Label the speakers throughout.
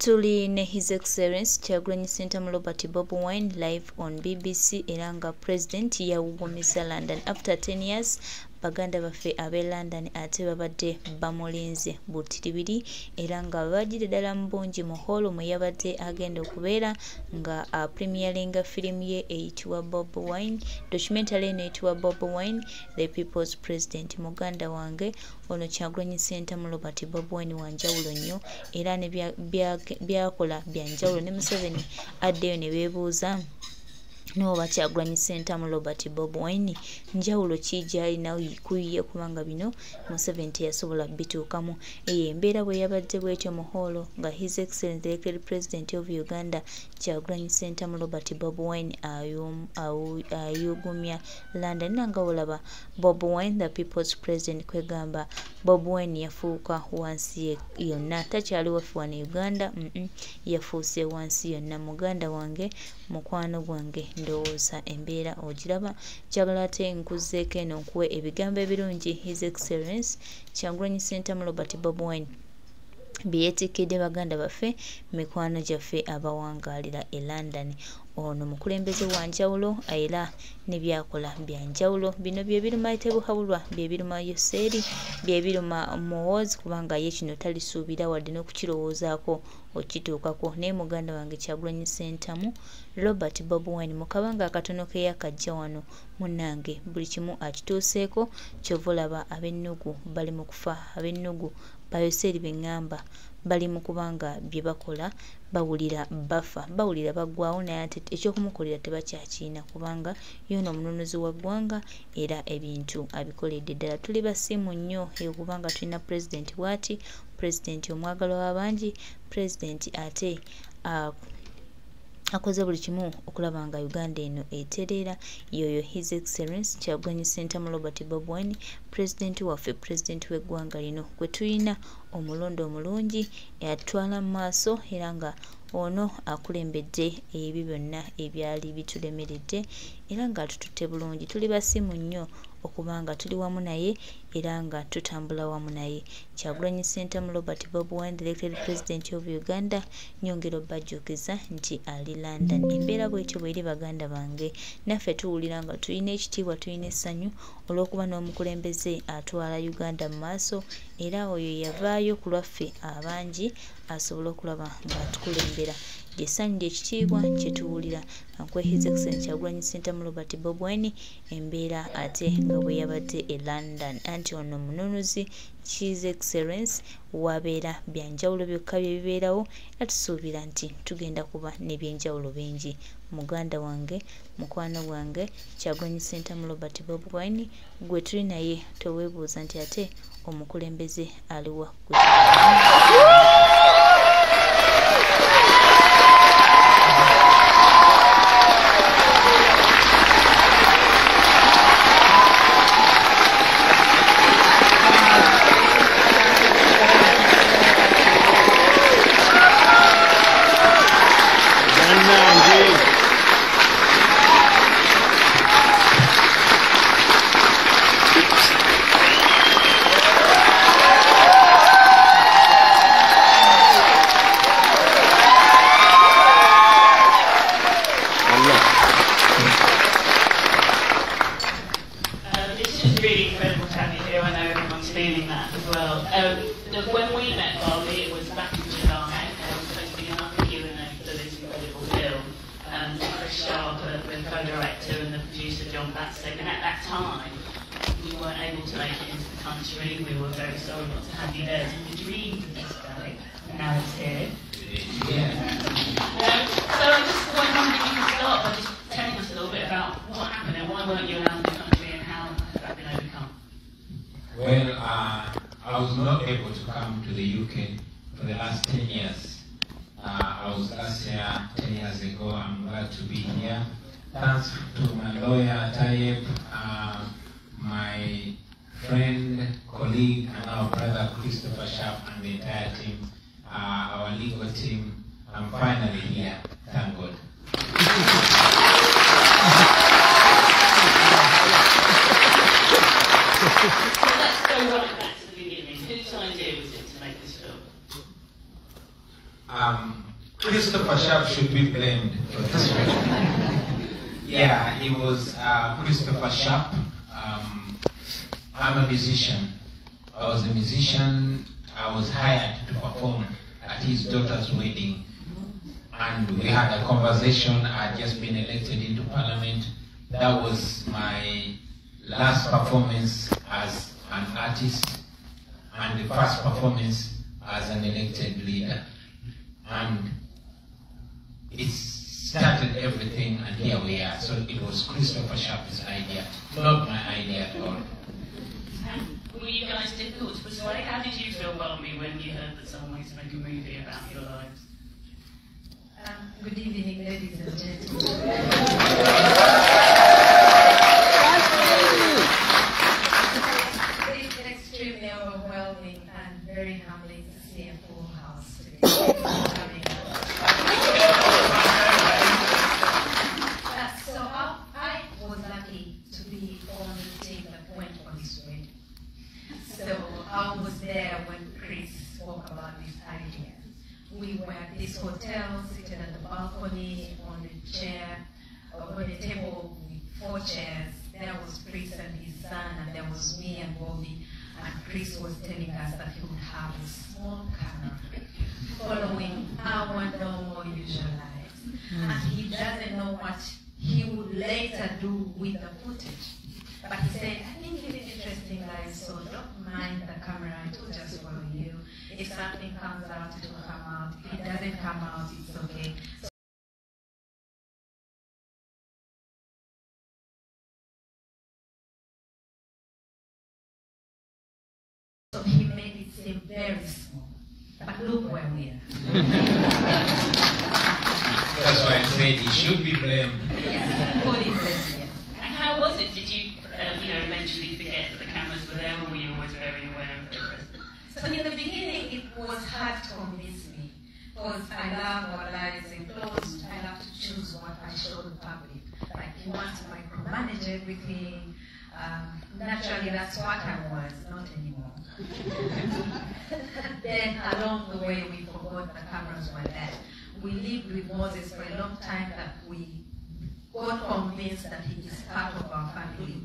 Speaker 1: Tuli ne His Excellency Kyagulanyi Ssentamu Robert Bobi Wine live on BBC eranga President yawugumisa London after 10 years. Baganda baffe ab'e London ate babadde bamulinze butiribiri era nga babagire ddala mu bungi mu holo mwe yabadde agenda okubeera nga premieringa firimu ye eyitibwa Bobi Wine, documentary eno eyitibwa Bobi Wine the People's President. Muganda wange ono Kyagulanyi Ssentamu Robert Bobi Wine wanjawulo nnyo era ne byakola byanjawulo ne Museveni addeyo ne beebuuza no Kyagulanyi Ssentamu Robert Bobi Wine njawulo ki gy'alina kuyiye kubanga bino Museveni teyasobola bituukamu. Embeera bwe yabadde bwetyo mu holo nga His Excellency the Elected President of Uganda Kyagulanyi Ssentamu Robert Bobi Wine ayugumya London nga olaba Bobi Wine the People's President kwegamba Bobi Wine yafuuka wansi yonna takyali waffe wano Uganda yafuuse wansi yonna. Muganda wange mukwano gwange ndowooza embeera ogiraba kyagala ate nkuzeeko eno nkuwe ebigambo ebirungi His Excellency Kyagulanyi Ssentamu Robert Bobi Wine byetikidde baganda baffe mikwano gyaffe abawangaalira e London. Ono mukulembeze wanjawulo era ne byakola byanjawulo. Bino bye biruma tebuhabulwa bye biruma Yoseri bye biruma Muhoozi kubanga ye kino talisuubira wadde n'okukirowoozaako okituukako. Naye muganda wange Kyagulanyi Ssentamu Robert Bobi Wine mu kabanga akatono ke yakajja wano munnange buli kimu akituuseeko. Kyova olaba ab'ennugu bali mu kufa, ab'ennugu Bayoseri bengamba bali mu kubanga bye bakola bawulira bafa, bawulira baggwawo naye ate ekyokumukolera tebakyakiina kubanga yono omununuzi wa ggwanga era ebintu abikoledde ddala. Tuli basiimu nnyo kubanga tulina President bw'ati, President omwagalo w'abangi, President ate akoze buli kimu okulaba nga Uganda eno etereera. Yoyo His Excellency Kyagulanyi Ssentamu Robert Bobi Wine President waffe, President w'eggwanga lino gwe tulina omulondo omulungi atwala mu maaso era nga ono akulembedde ebyo byonna ebyali bitulemeredde era nga tututte bulungi. Tuli basimu nnyo okubanga tuli wamu naye era nga tutambula wamu naye. Kyagulanyi Ssentamu Robert Bobi Wine the Elected President of Uganda nyongera obajjukiza nti ali London. Embeera bwetyo bweri baganda bange naffe tuwulira nga tulina ekitiibwa, tulina essanyu olw'okuba n'omukulembeze atwala Uganda mu maaso era oyo yavaayo ku lwaffe abangi asobola okulaba nga tukulembera. Essanyu ly'ekitiibwa kye tuwulira nkwe His Excellency Kyagulanyi Ssentamu Robert Bobi Wine embeera ate nga bwe yabadde e London anti ono mununuzi His Excellency wabeera byanjawulo byokka bye bibeerawo era tusuubira nti tugenda kuba n'ebyenjawulo bingi. Muganda wange mukwano gwange Kyagulanyi Ssentamu Robert Bobi Wine gwe tuli naye teweebuuza nti ate omukulembeze aliwa gwe
Speaker 2: when we met Bobi, it was back in July, and it was supposed to be an Q&A for this incredible film. Chris Sharp, the co-director, and the producer John Batsek, and at that time, we weren't able to make it into the country. We were very sorry not to have you there. So the dream of this day, and now it's here. Yeah. So I just wondering if you could start by just telling us a little bit about what happened and why weren't you allowed in the country and how has that been overcome?
Speaker 3: Well, I was not able to come to the UK for the last 10 years. I was last here 10 years ago. I'm glad to be here. Thanks to my lawyer, Tayyip, my friend, colleague, and our brother, Christopher Sharp, and the entire team, our legal team. I'm finally here. Thank God.
Speaker 2: Let's go right back to the beginning. Whose idea was it to make this film?
Speaker 3: Christopher Sharp should be blamed for this one. Yeah, it was Christopher Sharp. I'm a musician. I was a musician. I was hired to perform at his daughter's wedding. And we had a conversation. I had just been elected into parliament. That was my last performance as an artist and the first performance as an elected leader. And it started everything, and here we are. So it was Christopher Sharp's idea, not my idea at all.
Speaker 2: Were you guys difficult to persuade? How did you feel, Bobi, when you heard that someone wanted to make a movie about your lives?
Speaker 4: Good evening, ladies and gentlemen. It's extremely overwhelming and very humbling to see a full house today. So I was lucky to be on the team that went on this wedding. So I was there when Chris spoke about this idea. We were at this hotel, seated at the balcony, on the chair, on a table with 4 chairs. There was Chris and his son, and there was me and Bobi. And Chris was telling us that he would have a small camera following our normal usual lives. And he doesn't know what he would later do with the footage. But he said, I think it is interesting, guys, so don't mind the camera, it will just follow you. If something comes out, it will come out. If it doesn't come out, it's okay. So he made it seem very small. But look where we are.
Speaker 3: That's why I said he should be blamed.
Speaker 4: Yes, fully blamed.
Speaker 2: And how was it? Did you, eventually forget that the cameras were there, or were you always very aware of their presence?
Speaker 4: So in the beginning, it was hard to convince me, because I love our lives enclosed. I love to choose what I show the public. Like, you want to micromanage everything. Naturally, that's what I was, not anymore. Then along the way, we forgot the cameras were there. We lived with Moses for a long time that we got convinced that he is part of our family,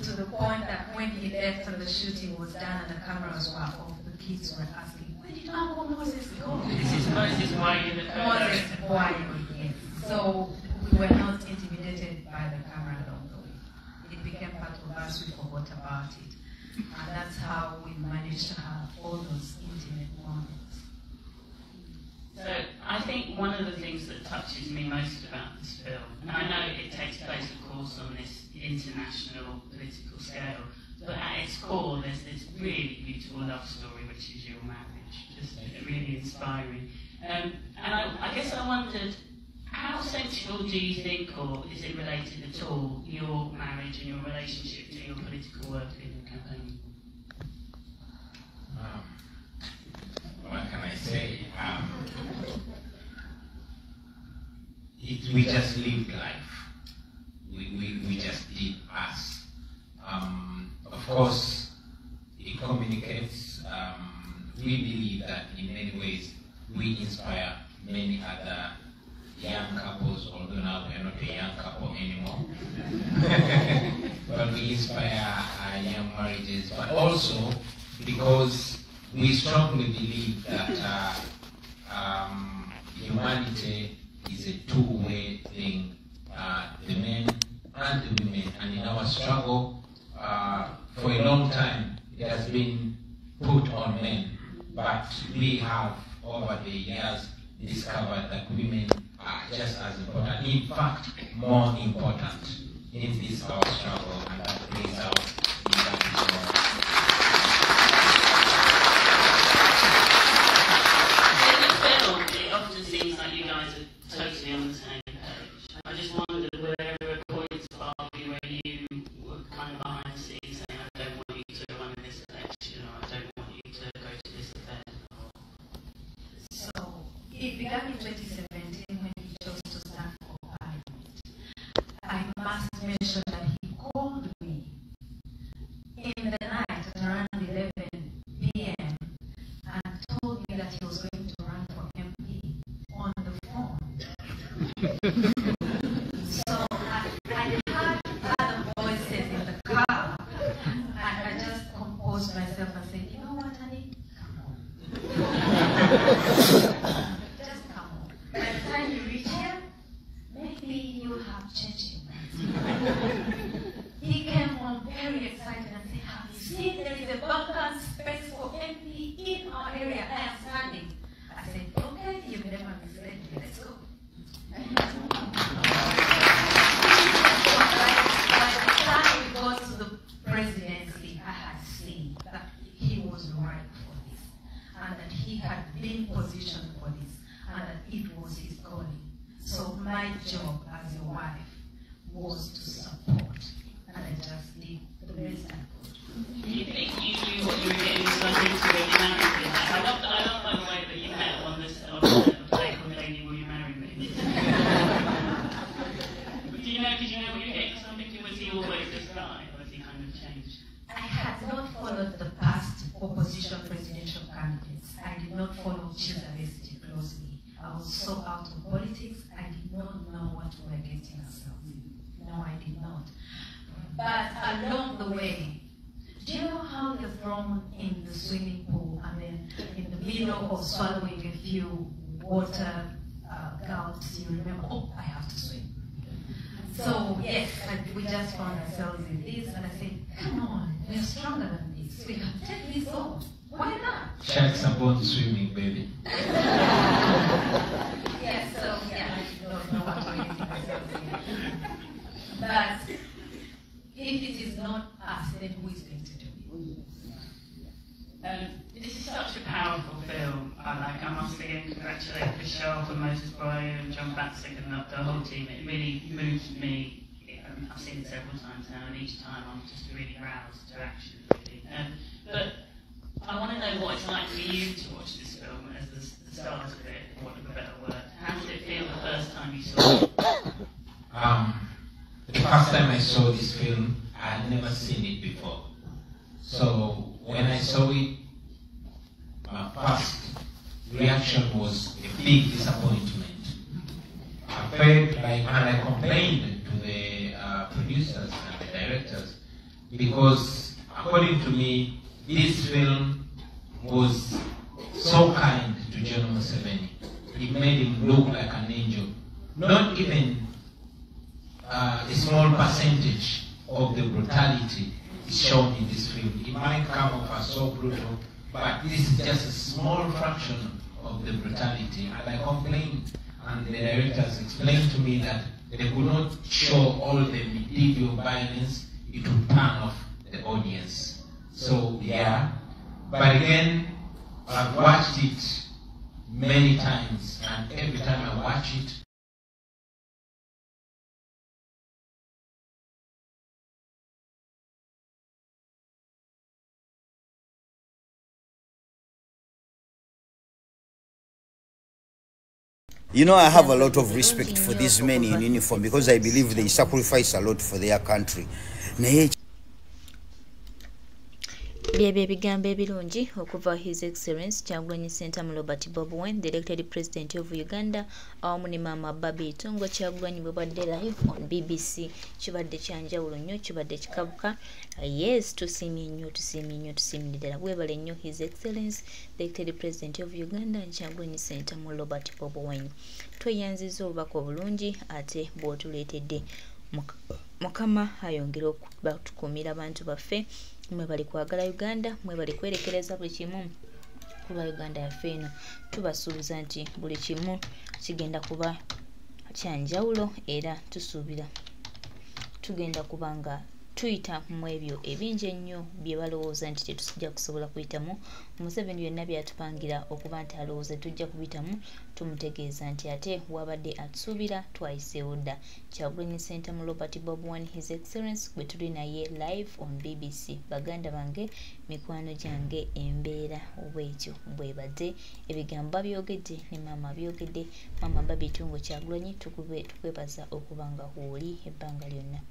Speaker 4: to the point that when he left and the shooting was done and the cameras were off, the kids were asking, where did Uncle Moses go?
Speaker 2: This is Moses Why the
Speaker 4: Moses Why, yes. So we were not intimidated by the camera along the way. It became part of us, we forgot about it. And that's how we managed to have all those intimate moments.
Speaker 2: So I think one of the things that touches me most about this film, and I know it takes place, of course, on this international political scale, but at its core there's this really beautiful love story, which is your marriage, just really inspiring. And I guess I wondered, how central do you think, or is it related at all, your marriage and your relationship to your political work in the campaign?
Speaker 3: What can I say? We just lived life. We just did us. Of course, it communicates. We believe that in many ways we inspire many other young couples, although now we're not a young couple anymore. But we inspire young marriages, but also because we strongly believe that humanity is a two-way thing, the men and the women. And in our struggle, for a long time, it has been put on men. But we have, over the years, discovered that women are just as important, in fact, more important in this our struggle, and that brings out in that struggle.
Speaker 2: It often seems like you guys are totally on the same page. I just wondered whether there were points, Bobi, where you were kind of behind the scenes saying, I don't want you to run in this election, or I don't want you to go to this event.
Speaker 4: So it began in 2017 when he chose to stand for parliament. I must mention that he called me in the night at around 11 p.m. and told me that he was going to run for MP So I heard other voices in the car, and I just composed myself and said, you know what, honey? Just come on. By the time you reach here, maybe you have changed your mind. He came on very excited and said, have you seen there is a vacant space for MP in our area? I am standing. I said, okay, you've never misled me. Let's go. By the time we got to the presidency, I had seen that he was right for this, and that he had been positioned for this, and that it was his calling. So my job as a wife was to support, and I just did the best I could.
Speaker 2: Do you think you knew what you were getting yourself into when you married him? I love by the way that you met on the play called Lady Will You Marry Me? Did you know what you were getting yourself into? Was he always this guy, or has he kind of changed?
Speaker 4: I had not followed the past opposition presidential candidates. I did not follow Chizabesi closely. I was so out of politics, I did not know what we were getting ourselves in. No, I did not. But along the way, do you know how you're thrown in the swimming pool and then in the middle of swallowing a few water gulps, you remember, oh, I have to swim. So yes, we just found ourselves in this, and I said, come on, we're stronger than this. We can take this off. Why not?
Speaker 3: Sharks are born swimming, baby.
Speaker 4: Yes, so yeah, I don't know what we're getting ourselves in. But if it is not us, then who is going to do it?
Speaker 2: This is such a powerful film. I must again congratulate Michelle and Moses Bryan and John Batzik and the whole team. It really moved me. I've seen it several times now, and each time I'm just really roused to action. Really. But I want to know what it's like for you to watch this film as the stars of it, for want of a better word. How did it feel the first time you saw it?
Speaker 3: The first time I saw this film, I had never seen it before. So when I saw it, my first reaction was a big disappointment. I felt like, and I complained to the producers and the directors, because according to me, this film was so kind to Kyakola Museveni. It made him look like an angel. Not even a small percentage of the brutality is shown in this film. It might come off as so brutal, but this is just a small fraction of the brutality. And I complained, and the directors explained to me that they could not show all the medieval violence. It would turn off the audience. So yeah, but again, I've watched it many times, and every time I watch it,
Speaker 5: you know, I have a lot of respect for these men in uniform because I believe they sacrifice a lot for their country.
Speaker 1: byebyo ebigambo ebirungi okuva His Excellence Kyagulanyi Ssentamu Robert Bobi, the elected president of Uganda, awamu ne maama Bobi Itungo Kyagulanyi bwe badde live on BBC. Kibadde kyanjawulo nnyo, kibadde kikabuka. Yes, tusiimye nnyo ddala. Bwebale nnyo His Excellence the elected president of Uganda Kyagulanyi Ssentamu Robert Bobi. Tweyanziza obubaka obulungi ate bw'otuleetedde. Mukama ayongere okutukuumira abantu baffe. Mwe bali kwagala Uganda, mwe bali kwerekereza buli kimu kuba Uganda yaffe eno. Tubasuubiza nti buli kimu kigenda kuba kyanjawulo, era tusuubira tugenda kubanga tuyita mu ebyo ebingi ennyo bye balowooza nti tetujja kusobola kuyitamu. Museveni byonna byatupangira okuba nti alowooza tujja kubitamu, tumutegeeza nti ate wabadde atusuubira twayiseewo dda. Kyagulanyi Ssentamu Robert Bobi, His Excellence, gwe tuli naye live on BBC. Baganda bange, mikwano gyange, embeera obwekyo bwebadde. Ebigambo babyogedde ne maama byogedde. Maama Bobi Itungo Kyagulanyi, tukwebaza okuba nga wooli ebbanga lyonna.